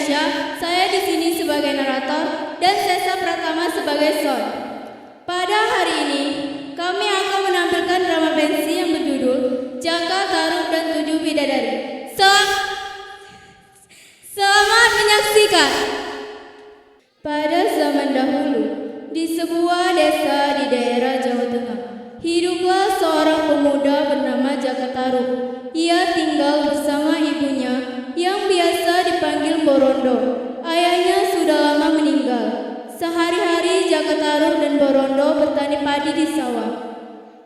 Indonesia, saya di sini sebagai narator dan Sesa Pratama sebagai Son. Pada hari ini, kami akan menampilkan drama pensi yang berjudul Jaka Tarub dan Tujuh Bidadari. Selamat menyaksikan. Pada zaman dahulu, di sebuah desa di daerah Jawa Tengah, hiduplah seorang pemuda bernama Jaka Tarub. Ia tinggal bersama ibunya yang biasa dipanggil Borondo. Ayahnya sudah lama meninggal. Sehari-hari Jaka Tarub dan Borondo bertani padi di sawah.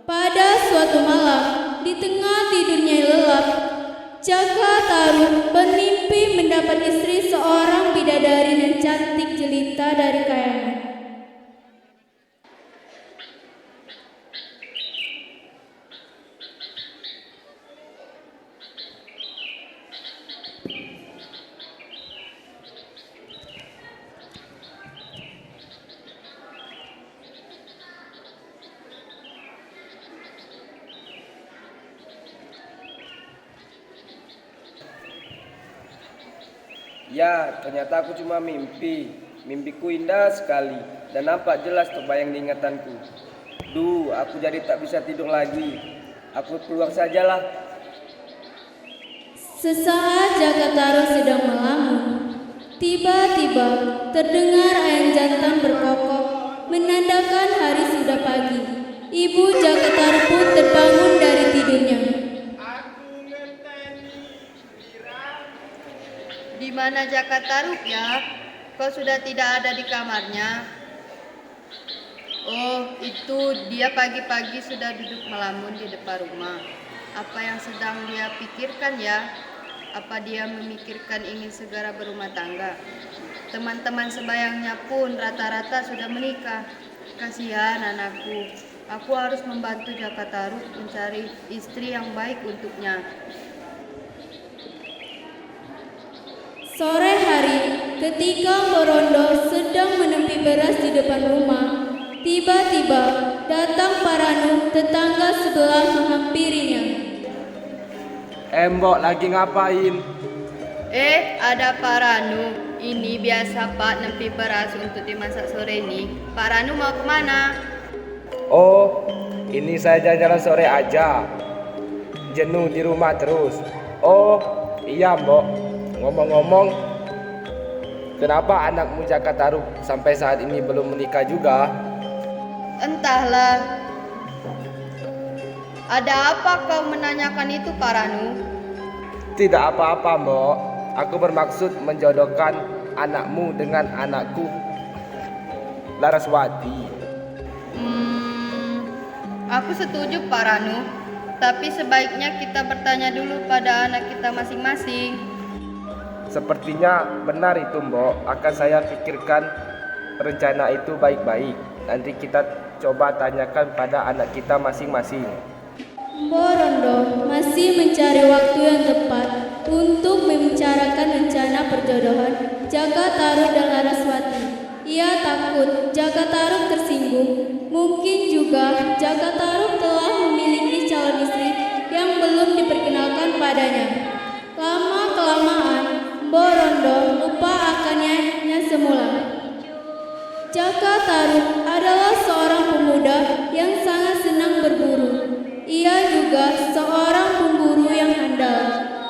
Pada suatu malam, di tengah tidurnya yang lelap, Jaka Tarub bermimpi mendapat istri seorang bidadari yang cantik jelita dari kayangan. Ya, ternyata aku cuma mimpi. Mimpiku indah sekali dan nampak jelas terbayang di ingatanku. Duh, aku jadi tak bisa tidur lagi. Aku keluar sajalah. Sesaat Jaka Tarub sedang melamun, tiba-tiba terdengar ayam jantan berkokok menandakan hari sudah pagi. Ibu Jaka Tarub pun terbangun dari tidurnya. Di mana Jaka Tarub ya? Kau sudah tidak ada di kamarnya? Oh, itu dia pagi-pagi sudah duduk melamun di depan rumah. Apa yang sedang dia pikirkan ya? Apa dia memikirkan ingin segera berumah tangga? Teman-teman sebayangnya pun rata-rata sudah menikah. Kasihan anakku. Aku harus membantu Jaka Tarub mencari istri yang baik untuknya. Sore hari, ketika Borondo sedang menempi beras di depan rumah, tiba-tiba datang Paranu, tetangga sebelah, menghampirinya. Mbok lagi ngapain? Ada Pak Ranu. Ini biasa Pak nempi beras untuk dimasak sore ini. Pak Ranu mau kemana? Oh, ini saya jalan-jalan sore aja. Jenuh di rumah terus. Oh, iya Mbok. Ngomong-ngomong, kenapa anakmu Jaka Tarub sampai saat ini belum menikah juga? Entahlah. Ada apa kau menanyakan itu Pak Ranu? Tidak apa-apa, Mbok. Aku bermaksud menjodohkan anakmu dengan anakku, Laraswati. Aku setuju Pak Ranu. Tapi sebaiknya kita bertanya dulu pada anak kita masing-masing. Sepertinya benar itu, Mbok. Akan saya pikirkan rencana itu baik-baik. Nanti kita coba tanyakan pada anak kita masing-masing. Borondo masih mencari waktu yang tepat untuk membicarakan rencana perjodohan Jaka Tarub dan Laraswati. Ia takut Jaka Tarub tersinggung. Mungkin juga Jaka Tarub telah memiliki calon istri yang belum diperkenalkan padanya. Lama-kelamaan, Borondo lupa akan nyanyanya semula. Jaka Tarub adalah seorang pemuda yang sangat senang berburu. Ia juga seorang pemburu yang handal.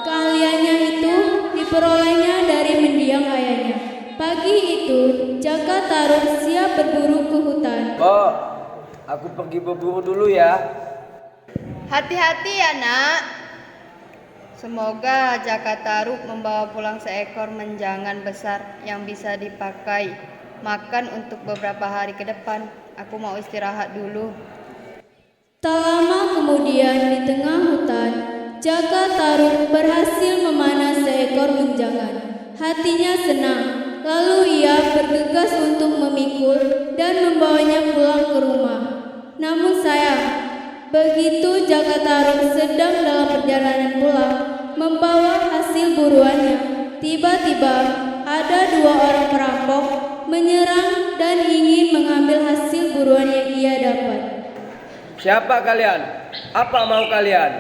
Keahliannya itu diperolehnya dari mendiang ayahnya. Pagi itu, Jaka Tarub siap berburu ke hutan. Mbok, aku pergi berburu dulu ya. Hati-hati ya nak. Semoga Jaka Tarub membawa pulang seekor menjangan besar yang bisa dipakai makan untuk beberapa hari ke depan. Aku mau istirahat dulu. Tak lama kemudian di tengah hutan, Jaka Tarub berhasil memanah seekor menjangan. Hatinya senang, lalu ia bergegas untuk memikul dan membawanya pulang ke rumah. Namun sayang, begitu Jaka Tarub sedang dalam perjalanan pulang, membawa hasil buruannya, tiba-tiba ada dua orang perampok menyerang dan ingin mengambil hasil buruan yang ia dapat. Siapa kalian? Apa mau kalian?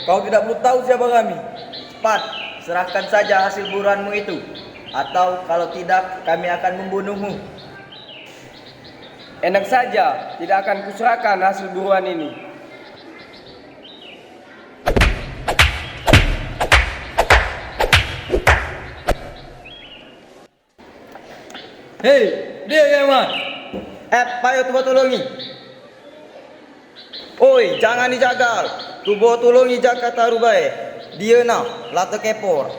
Kau tidak perlu tahu siapa kami. Cepat, serahkan saja hasil buruanmu itu. Atau kalau tidak, kami akan membunuhmu. Enak saja, tidak akan kuserahkan hasil buruan ini. Hei, dia Yaman. Payo tubo tulungi. Oi, jangan dijagal. Tubo tulungi Jakarta rubae. Dia na, lata kepor.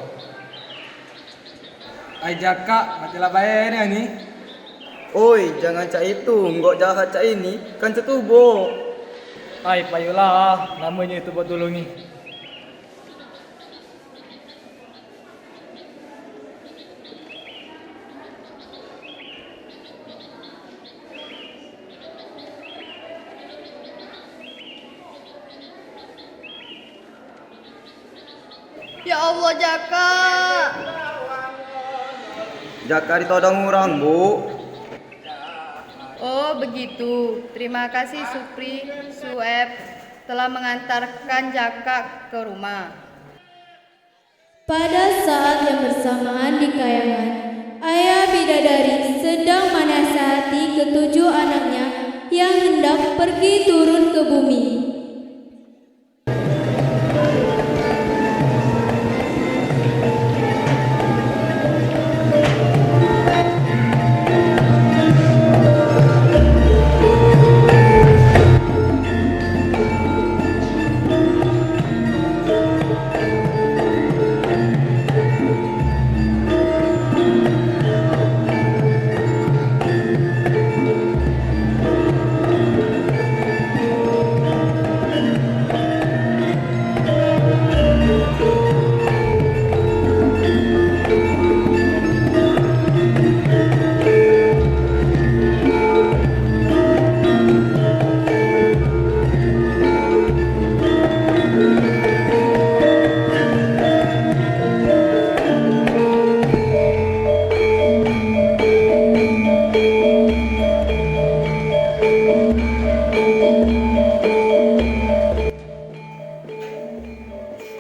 Ai Jaka, matilah bayarnya nih. Oi, jangan cak itu, nggak jahat cak ini, kan cetubo. Ai payolah, namanya itu buat tulungi. Ya Allah, Jaka. Jaka ditodong orang, Bu. Oh, begitu. Terima kasih Supri, Sueb telah mengantarkan Jaka ke rumah. Pada saat yang bersamaan di kayangan, ayah bidadari sedang menasihati ketujuh anaknya yang hendak pergi turun ke bumi.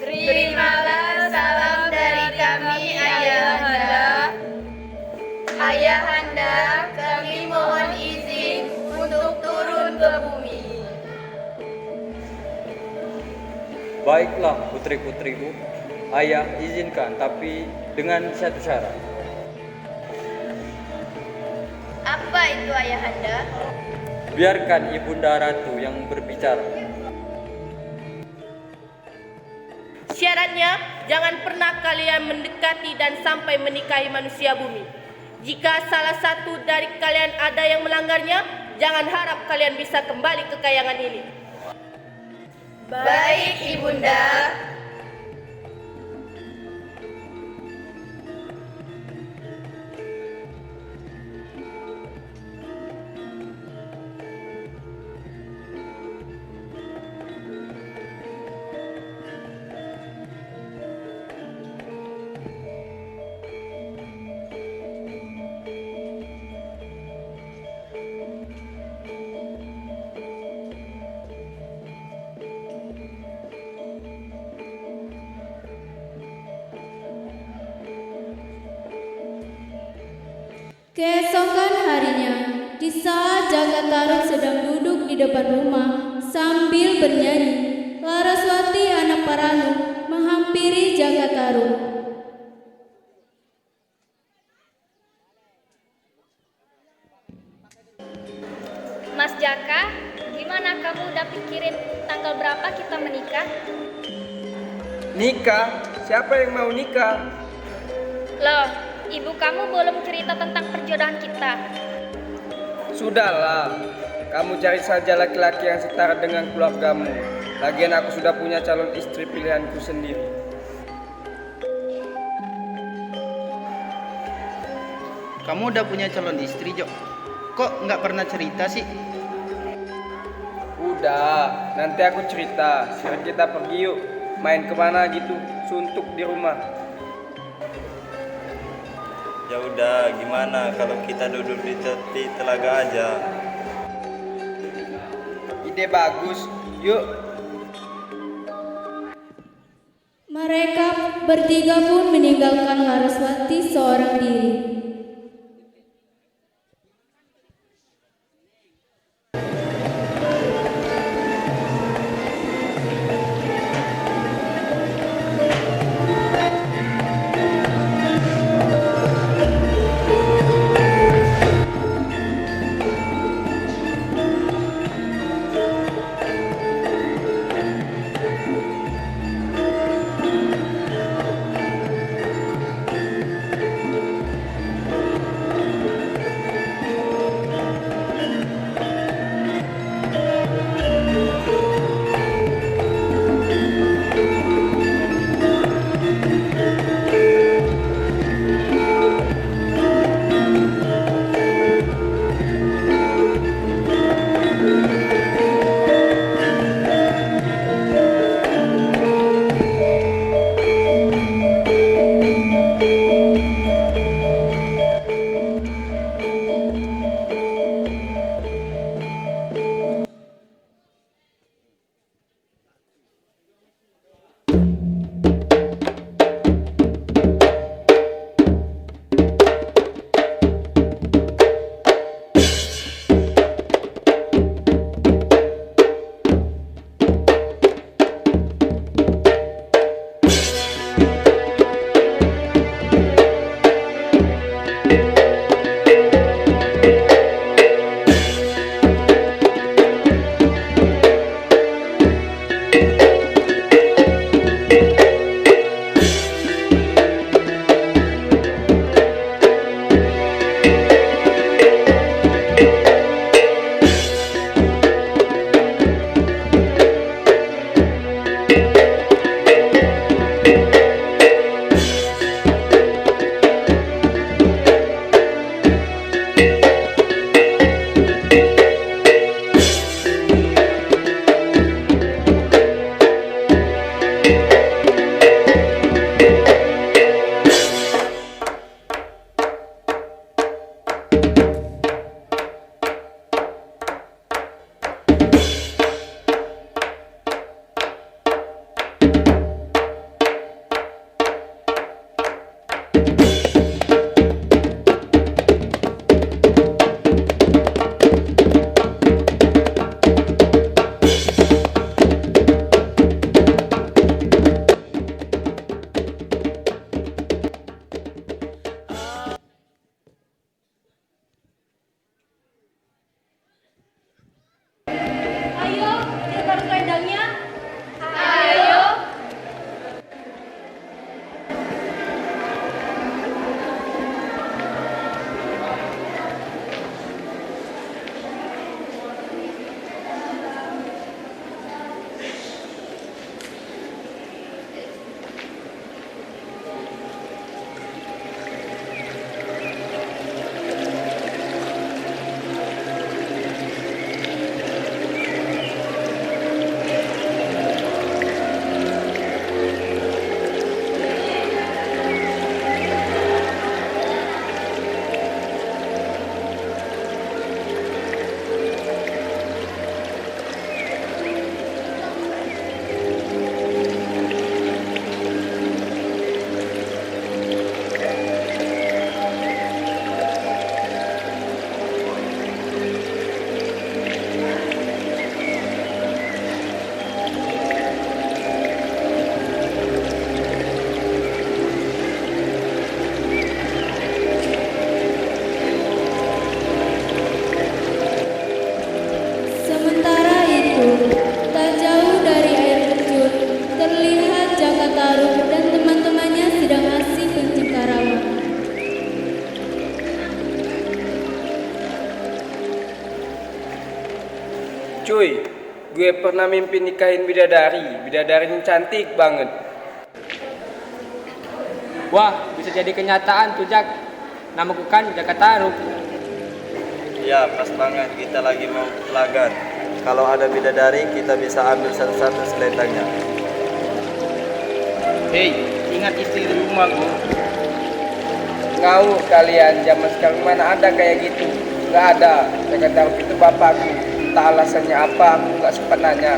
Terimalah salam dari kami, Ayahanda. Ayahanda, kami mohon izin untuk turun ke bumi. Baiklah putri-putriku, ayah izinkan tapi dengan satu syarat. Apa itu, Ayahanda? Biarkan ibunda ratu yang berbicara. Syaratnya, jangan pernah kalian mendekati dan sampai menikahi manusia bumi. Jika salah satu dari kalian ada yang melanggarnya, jangan harap kalian bisa kembali ke kayangan ini. Baik, Ibunda. Keesokan harinya, di saat Jaka Tarub sedang duduk di depan rumah sambil bernyanyi, Laraswati anak Paranu menghampiri Jaka Tarub. Mas Jaka, gimana kamu udah pikirin tanggal berapa kita menikah? Nikah? Siapa yang mau nikah? Loh, ibu kamu belum cerita tentang perjodohan kita. Sudahlah, kamu cari saja laki-laki yang setara dengan keluargamu. Lagian aku sudah punya calon istri pilihanku sendiri. Kamu udah punya calon istri, Jok? Kok nggak pernah cerita sih? Udah, nanti aku cerita. Sekarang kita pergi yuk. Main kemana gitu, suntuk di rumah. Ya udah, gimana kalau kita duduk di tepi telaga aja? Ide bagus, yuk. Mereka bertiga pun meninggalkan Laraswati seorang diri. Cuy, gue pernah mimpi nikahin bidadari. Bidadarinya cantik banget. Wah, bisa jadi kenyataan tuh Jak. Namaku kan Jaka Tarub. Ya, pas banget kita lagi mau pelagan. Kalau ada bidadari, kita bisa ambil satu-satu selendangnya. Hei, ingat istri di rumahku. Ngawur kalian, zaman sekarang mana ada kayak gitu. Gak ada. Jaka Tarub itu bapakku. Entah alasannya apa, aku gak sempat nanya.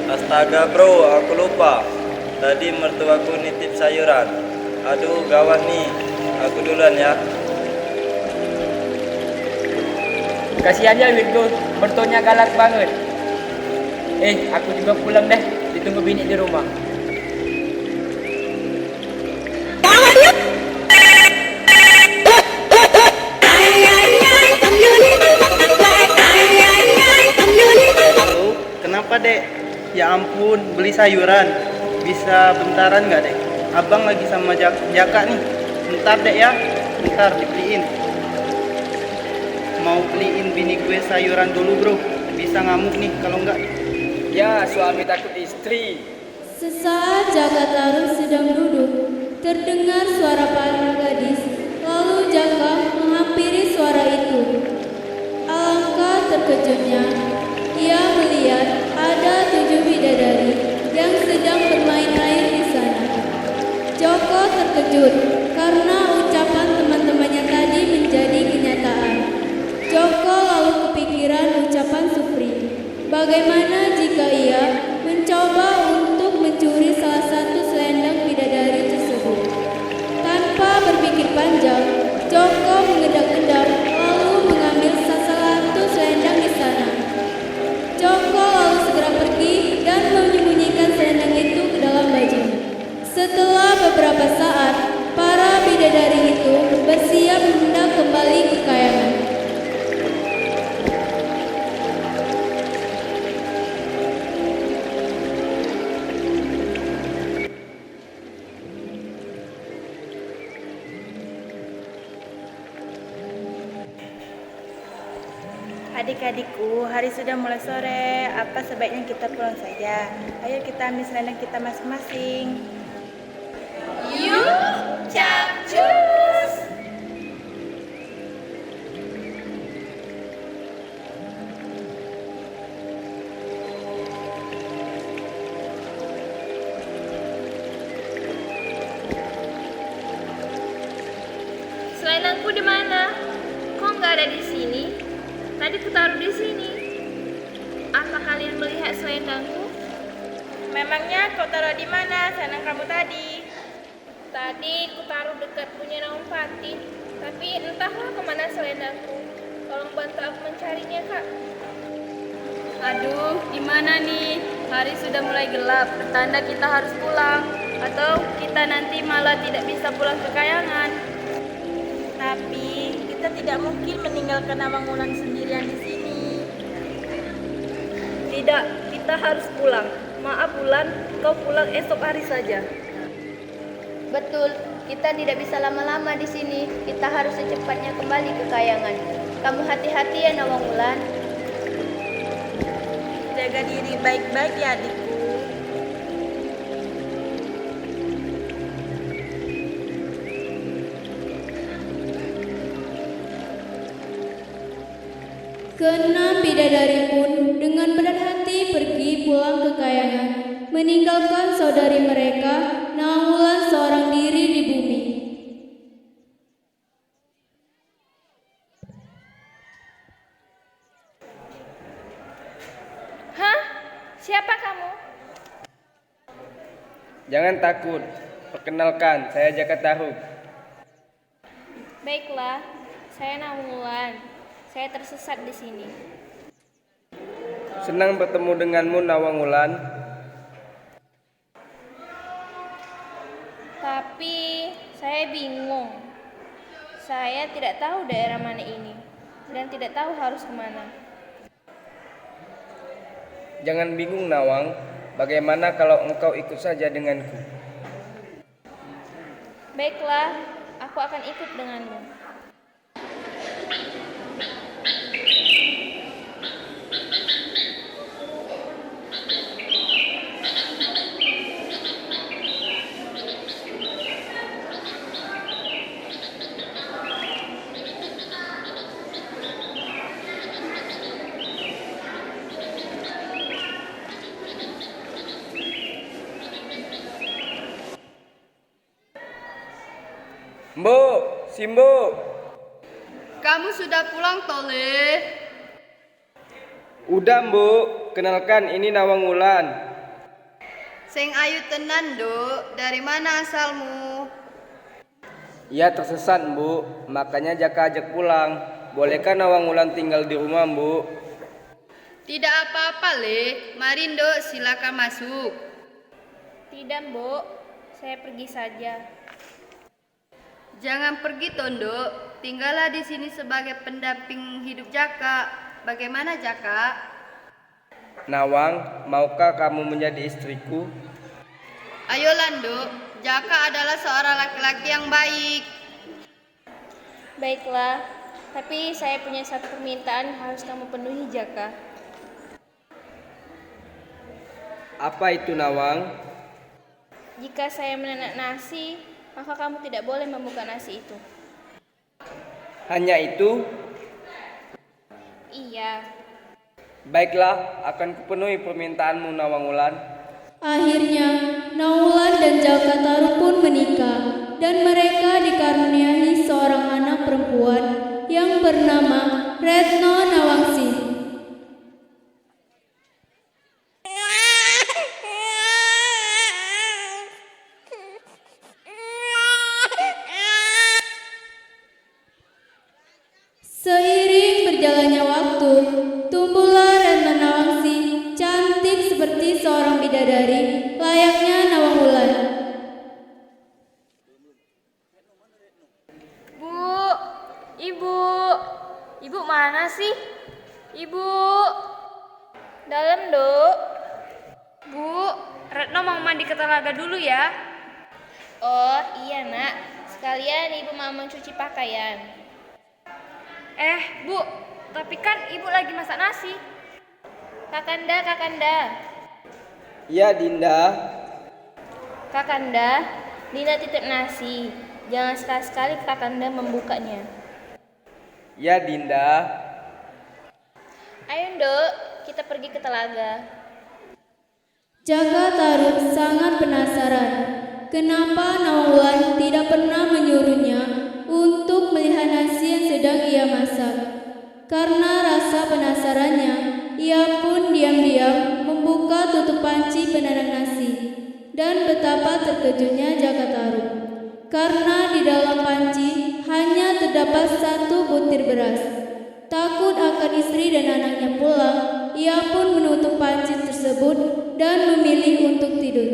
Astaga bro, aku lupa. Tadi mertuaku nitip sayuran. Aduh gawat nih, aku duluan ya. Kasihan ya Wirgo, mertuanya galak banget. Aku juga pulang deh, ditunggu bini di rumah. Halo, kenapa dek? Ya ampun, beli sayuran. Bisa bentaran nggak dek? Abang lagi sama Jaka nih. Bentar dek ya, bentar dibeliin. Mau beliin bini gue sayuran dulu bro. Bisa ngamuk nih kalau nggak. Ya, suami takut istri. Sesaat Jaka Tarub sedang duduk, terdengar suara para gadis. Lalu Jaka menghampiri suara itu. Alangkah terkejutnya, ia melihat ada 7 bidadari yang sedang bermain air di sana. Joko terkejut karena ucapan teman-temannya tadi menjadi kenyataan. Joko lalu kepikiran ucapan Supri. Bagaimana jika ia mencoba untuk mencuri salah satu selendang bidadari tersebut? Tanpa berpikir panjang, Joko mengendap-endap lalu mengambil salah satu selendang di sana. Joko lalu segera pergi dan menyembunyikan selendang itu ke dalam baju. Setelah beberapa saat, para bidadari itu bersiap hendak kembali ke kayangan. Adik-adikku, hari sudah mulai sore. Apa sebaiknya kita pulang saja? Ayo kita ambil selendang kita masing-masing. Yuk, capcus. Selendangku di mana? Kok nggak ada di sini? Tadi kutaruh di sini. Apa kalian melihat selendangku? Memangnya kau taruh di mana selendang kamu tadi? Tadi kutaruh dekat punya Naung Pati, tapi entahlah kemana selendangku. Tolong bantu aku mencarinya, Kak. Aduh, gimana nih? Hari sudah mulai gelap, pertanda kita harus pulang. Atau kita nanti malah tidak bisa pulang ke kayangan. Tapi kita tidak mungkin meninggalkan Awang Wulan sendirian di sini. Tidak, kita harus pulang. Maaf Wulan, kau pulang esok hari saja. Betul, kita tidak bisa lama-lama di sini. Kita harus secepatnya kembali ke kayangan. Kamu hati-hati ya Nawang Wulan. Jaga diri baik-baik ya adikku. Keenam bidadari pun dengan berat hati pergi pulang ke kayangan, meninggalkan saudari mereka, Nawang Wulan seorang diri di bumi. Hah? Siapa kamu? Jangan takut. Perkenalkan, saya Jaka Tarub. Baiklah, saya Nawang Wulan. Saya tersesat di sini. Senang bertemu denganmu, Nawang Wulan. Tapi saya bingung. Saya tidak tahu daerah mana ini dan tidak tahu harus kemana. Jangan bingung, Nawang. Bagaimana kalau engkau ikut saja denganku? Baiklah, aku akan ikut denganmu. Mbok, Simbo. Kamu sudah pulang, Tole? Udah, Mbok. Kenalkan, ini Nawang Wulan. Seng ayu tenan, Duk. Dari mana asalmu? Ia tersesat, Bu. Makanya Jaka ajak pulang. Bolehkah Nawang Wulan tinggal di rumah, Bu? Tidak apa-apa, Le. Mari, Duk, silakan masuk. Tidak, Mbok. Saya pergi saja. Jangan pergi, Tondo. Tinggallah di sini sebagai pendamping hidup Jaka. Bagaimana, Jaka? Nawang, maukah kamu menjadi istriku? Ayo, Lando. Jaka adalah seorang laki-laki yang baik. Baiklah, tapi saya punya satu permintaan yang harus kamu penuhi, Jaka. Apa itu, Nawang? Jika saya menanak nasi, maka kamu tidak boleh membuka nasi itu. Hanya itu? Iya. Baiklah, akan kupenuhi permintaanmu, Nawang Wulan. Akhirnya, Nawulan dan Jaka Tarub pun menikah, dan mereka dikaruniai seorang anak perempuan yang bernama Retno Nawangsih. Seiring berjalannya waktu, tumbuhlah Retno Nawangsih cantik seperti seorang bidadari, layaknya Nawang Wulan. Bu, ibu mana sih? Ibu, dalam, Dok. Bu, Retno mau mandi ke telaga dulu ya. Oh iya, Nak. Sekalian ibu mau mencuci pakaian. Bu, tapi kan ibu lagi masak nasi. Kakanda. Iya, Dinda. Kakanda, Dinda titip nasi. Jangan sekali-sekali Kakanda membukanya. Ya, Dinda. Ayo, Dok, kita pergi ke telaga. Jaka Tarub sangat penasaran kenapa Nawang Wulan tidak pernah menyuruhnya untuk melihat nasi yang sedang ia masak. Karena rasa penasarannya, ia pun diam-diam membuka tutup panci penanak nasi. Dan betapa terkejutnya Jaka Tarub, karena di dalam panci hanya terdapat satu butir beras. Takut akan istri dan anaknya pulang, ia pun menutup panci tersebut dan memilih untuk tidur.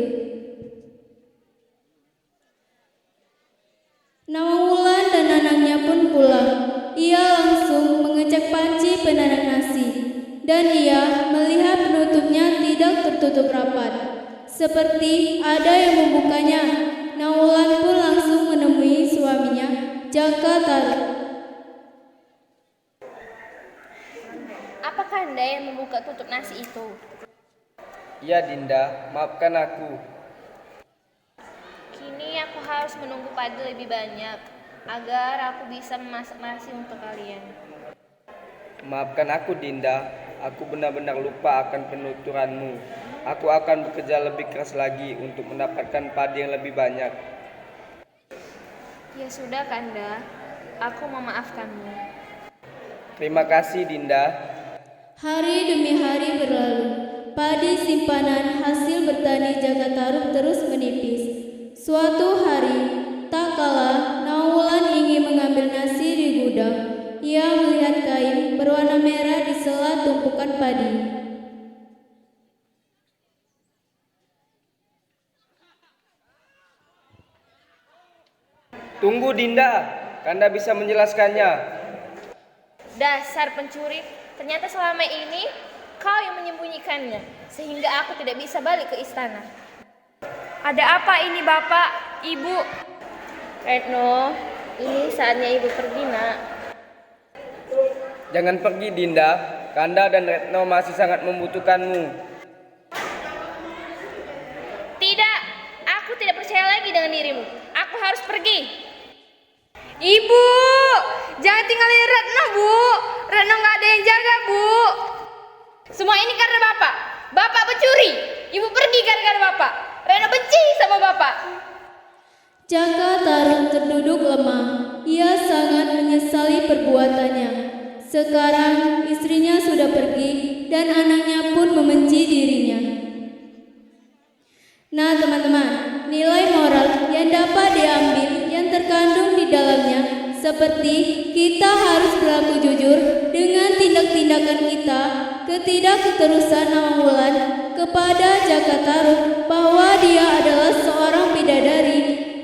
Nawang Wulan dan anaknya pun pulang. Ia langsung mengecek panci penanak nasi, dan ia melihat penutupnya tidak tertutup rapat, seperti ada yang membukanya. Nawang Wulan pun langsung menemui suaminya, Jaka Tarub. Apakah Anda yang membuka tutup nasi itu? Ya, Dinda, maafkan aku. Kini aku harus menunggu pagi lebih banyak agar aku bisa memasak nasi untuk kalian. Maafkan aku, Dinda. Aku benar-benar lupa akan penuturanmu. Aku akan bekerja lebih keras lagi untuk mendapatkan padi yang lebih banyak. Ya sudah, Kanda. Aku memaafkanmu. Terima kasih, Dinda. Hari demi hari berlalu. Padi simpanan hasil bertani Jaka Tarub terus menipis. Suatu hari, tak kala Nawang Wulan ingin mengambil nasi di gudang, ia melihat kain berwarna merah di sela tumpukan padi. Tunggu, Dinda. Kanda bisa menjelaskannya. Dasar pencuri, ternyata selama ini kau yang menyembunyikannya, sehingga aku tidak bisa balik ke istana. Ada apa ini Bapak, Ibu? Retno, ini saatnya ibu pergi, Nak. Jangan pergi, Dinda. Kanda dan Retno masih sangat membutuhkanmu. Tidak, aku tidak percaya lagi dengan dirimu. Aku harus pergi. Ibu, jangan tinggalin Retno, Bu. Retno nggak ada yang jaga, Bu. Semua ini karena Bapak. Bapak pencuri. Ibu pergi gara-gara Bapak. Retno benci sama Bapak. Jaka Tarub terduduk lemah. Ia sangat menyesali perbuatannya. Sekarang istrinya sudah pergi dan anaknya pun membenci dirinya. Nah teman-teman, nilai moral yang dapat diambil yang terkandung di dalamnya seperti kita harus berlaku jujur dengan tindak-tindakan kita, ketidakterusan Nawang kepada Jaka Tarub bahwa dia adalah seorang bidadari,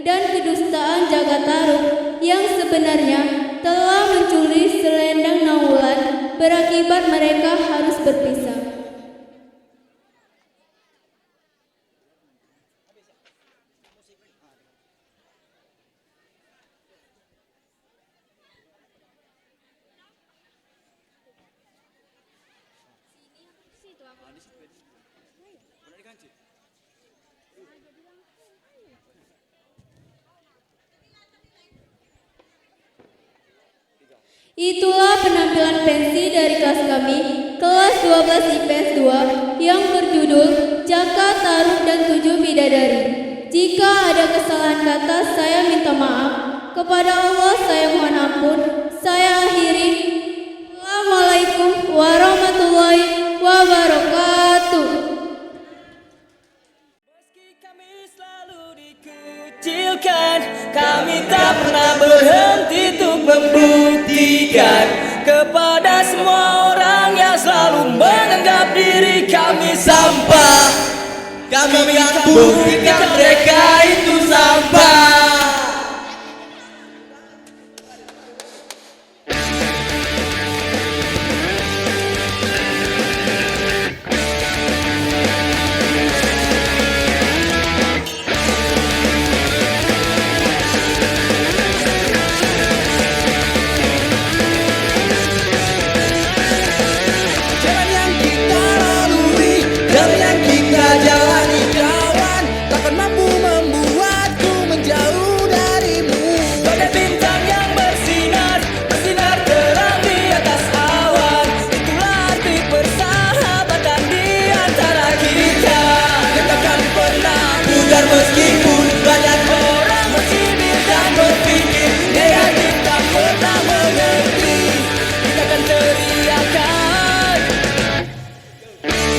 dan kedustaan Jaka Tarub yang sebenarnya telah mencuri selendang Nawang berakibat mereka harus berpisah. Itulah penampilan pensi dari kelas kami, kelas 12 IPS 2 yang berjudul Jaka Tarub dan 7 Bidadari. Jika ada kesalahan kata, saya minta maaf. Kepada Allah saya mohon ampun. Saya akhiri. Assalamualaikum warahmatullahi wabarakatuh. Kami tak pernah berhenti untuk membuktikan kepada semua orang yang selalu menganggap diri kami sampah. Kami akan buktikan mereka itu sampah. Meskipun banyak orang bercibir dan berpikir negatif, tak pernah mengerti, kita akan teriakan.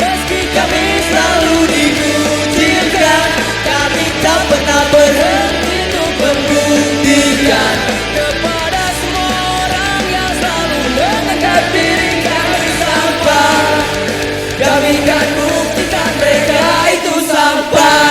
Meski kami selalu dikucilkan, kami tak pernah berhenti untuk membuktikan kepada semua orang yang selalu menganggap diri kami sampah. Kami akan buktikan mereka itu sampah.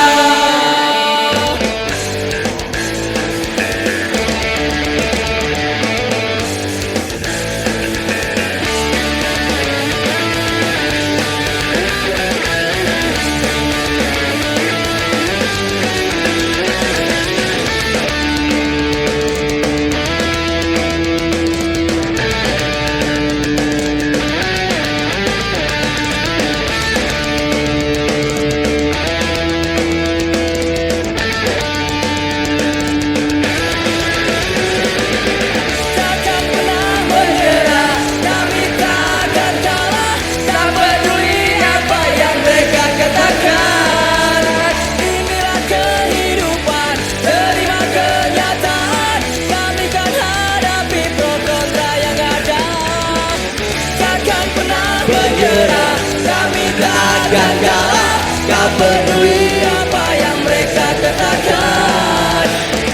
Gak peduli apa yang mereka katakan.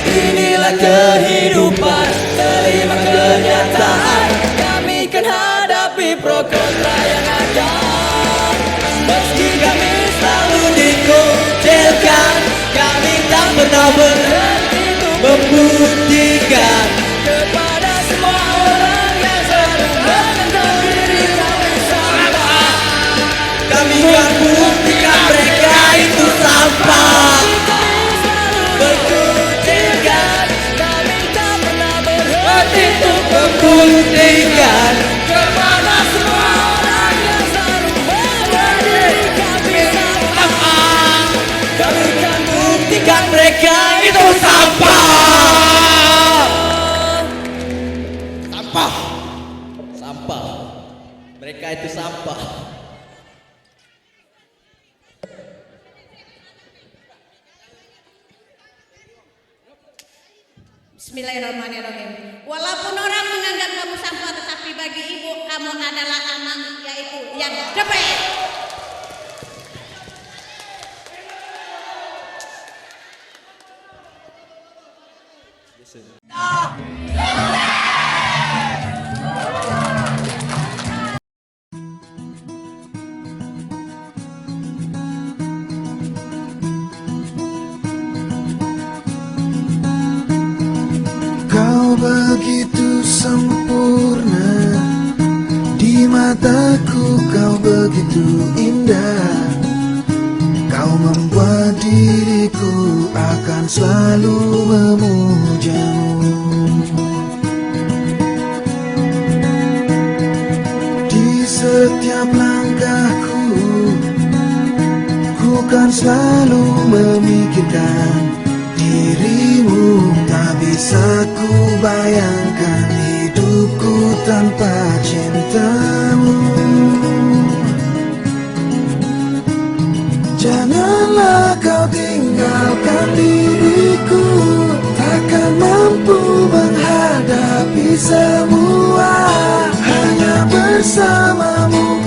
Inilah kehidupan, terima kenyataan. Kami kan hadapi pro kontra yang ada. Meski kami selalu dikucilkan, kami tak pernah berhenti untuk membuktikan kepada semua orang yang selalu menganggap diri kami sampah. Kami akan buktikan mereka itu sampah. Berkucilkan, kami tak pernah berhenti untuk membuktikan kepada semua orang yang selalu menganggap diri kami sampah. Kami akan buktikan mereka itu sampah. Sampah, sampah. Mereka itu sampah. Bismillahirrahmanirrahim. Walaupun orang menganggap kamu sampah, tetapi bagi ibu kamu adalah anak, yaitu yang the best. Kau begitu sempurna, di mataku kau begitu indah. Kau membuat diriku akan selalu memujamu. Di setiap langkahku, ku kan selalu memikirkan dirimu. Tak bisa ku bayangkan hidupku tanpa cintamu. Janganlah kau tinggalkan diriku, takkan mampu menghadapi semua. Hanya bersamamu